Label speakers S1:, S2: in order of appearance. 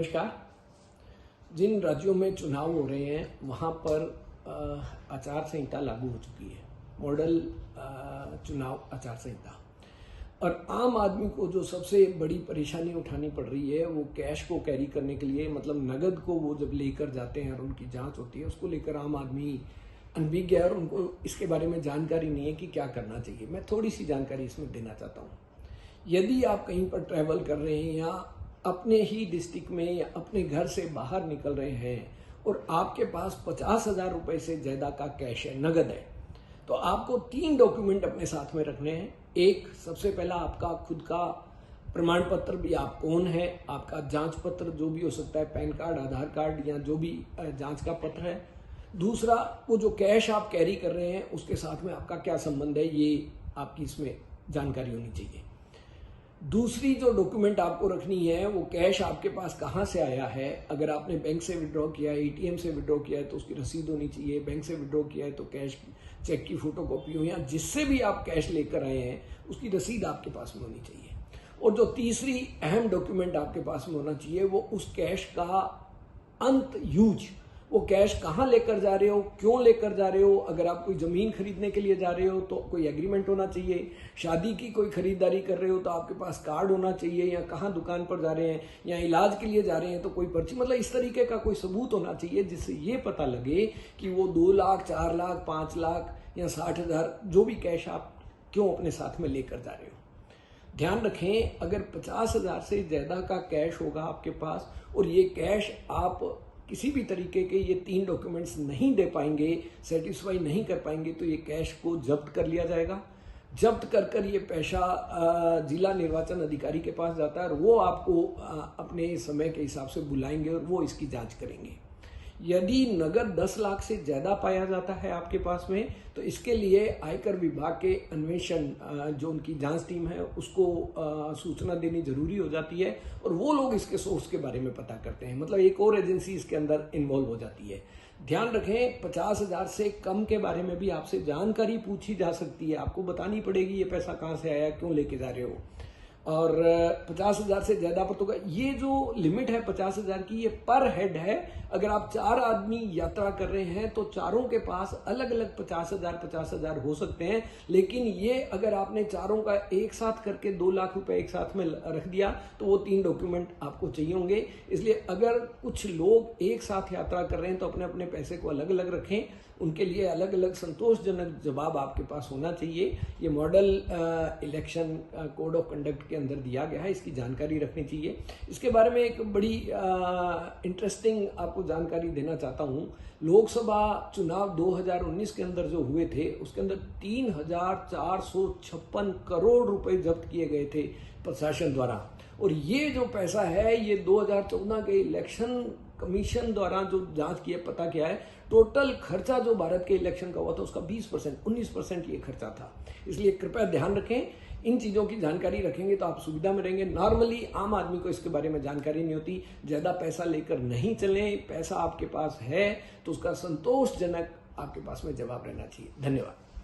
S1: नमस्कार। जिन राज्यों में चुनाव हो रहे हैं वहाँ पर आचार संहिता लागू हो चुकी है, मॉडल चुनाव आचार संहिता। और आम आदमी को जो सबसे बड़ी परेशानी उठानी पड़ रही है वो कैश को कैरी करने के लिए, मतलब नगद को वो जब लेकर जाते हैं और उनकी जांच होती है उसको लेकर आम आदमी अनभिज्ञ है और उनको इसके बारे में जानकारी नहीं है कि क्या करना चाहिए। मैं थोड़ी सी जानकारी इसमें देना चाहता हूँ। यदि आप कहीं पर ट्रैवल कर रहे हैं या अपने ही डिस्ट्रिक्ट में या अपने घर से बाहर निकल रहे हैं और आपके पास 50,000 रुपए से ज़्यादा का कैश है, नगद है, तो आपको 3 डॉक्यूमेंट अपने साथ में रखने हैं। एक, सबसे पहला आपका खुद का प्रमाण पत्र, भी आप कौन है, आपका जांच पत्र जो भी हो सकता है, पैन कार्ड, आधार कार्ड या जो भी जांच का पत्र है। दूसरा, वो जो कैश आप कैरी कर रहे हैं उसके साथ में आपका क्या संबंध है, ये आपकी इसमें जानकारी होनी चाहिए। दूसरी जो डॉक्यूमेंट आपको रखनी है वो कैश आपके पास कहाँ से आया है। अगर आपने बैंक से विड्रॉ किया है, एटीएम से विड्रॉ किया है तो उसकी रसीद होनी चाहिए। बैंक से विड्रॉ किया है तो कैश चेक की फोटोकॉपी हो या जिससे भी आप कैश लेकर आए हैं उसकी रसीद आपके पास में होनी चाहिए। और जो तीसरी अहम डॉक्यूमेंट आपके पास में होना चाहिए वो उस कैश का अंत यूज, वो कैश कहाँ लेकर जा रहे हो, क्यों लेकर जा रहे हो। अगर आप कोई ज़मीन खरीदने के लिए जा रहे हो तो कोई एग्रीमेंट होना चाहिए। शादी की कोई खरीदारी कर रहे हो तो आपके पास कार्ड होना चाहिए, या कहाँ दुकान पर जा रहे हैं या इलाज के लिए जा रहे हैं तो कोई पर्ची, मतलब इस तरीके का कोई सबूत होना चाहिए जिससे ये पता लगे कि वो 2 लाख, 4 लाख, 5 लाख या 60,000 जो भी कैश आप क्यों अपने साथ में लेकर जा रहे हो। ध्यान रखें, अगर 50,000 से ज़्यादा का कैश होगा आपके पास और ये कैश आप किसी भी तरीके के ये 3 डॉक्यूमेंट्स नहीं दे पाएंगे, सेटिस्फाई नहीं कर पाएंगे, तो ये कैश को जब्त कर लिया जाएगा। जब्त कर ये पैसा जिला निर्वाचन अधिकारी के पास जाता है और वो आपको अपने समय के हिसाब से बुलाएंगे और वो इसकी जांच करेंगे। यदि नगद 10 लाख से ज़्यादा पाया जाता है आपके पास में तो इसके लिए आयकर विभाग के अन्वेषण जो उनकी जांच टीम है उसको सूचना देनी जरूरी हो जाती है और वो लोग इसके सोर्स के बारे में पता करते हैं, मतलब एक और एजेंसी इसके अंदर इन्वॉल्व हो जाती है। ध्यान रखें, 50,000 से कम के बारे में भी आपसे जानकारी पूछी जा सकती है। आपको बतानी पड़ेगी ये पैसा कहाँ से आया, क्यों लेके जा रहे हो। और 50,000 से ज़्यादा पर तो ये जो लिमिट है 50,000 की, ये पर हेड है। अगर आप 4 आदमी यात्रा कर रहे हैं तो चारों के पास अलग अलग 50,000 हो सकते हैं, लेकिन ये अगर आपने चारों का एक साथ करके 2 लाख रुपए एक साथ में रख दिया तो वो 3 डॉक्यूमेंट आपको चाहिए होंगे। इसलिए अगर कुछ लोग एक साथ यात्रा कर रहे हैं तो अपने अपने पैसे को अलग अलग रखें, उनके लिए अलग अलग संतोषजनक जवाब आपके पास होना चाहिए। ये model election code of conduct के अंदर दिया गया है, इसकी जानकारी रखनी चाहिए। इसके बारे में एक बड़ी इंटरेस्टिंग आपको जानकारी देना चाहता हूँ। लोकसभा चुनाव 2019 के अंदर जो हुए थे उसके अंदर 3,456 करोड़ रुपए जब्त किए गए थे प्रशासन द्वारा। और ये जो पैसा है ये 2014 के इलेक्शन कमीशन द्वारा जो जांच की है, पता किया है, टोटल खर्चा जो भारत के इलेक्शन का हुआ था उसका 20%, 19% ये खर्चा था। इसलिए कृपया ध्यान रखें, इन चीज़ों की जानकारी रखेंगे तो आप सुविधा में रहेंगे। नॉर्मली आम आदमी को इसके बारे में जानकारी नहीं होती। ज़्यादा पैसा लेकर नहीं चलें, पैसा आपके पास है तो उसका संतोषजनक आपके पास में जवाब रहना चाहिए। धन्यवाद।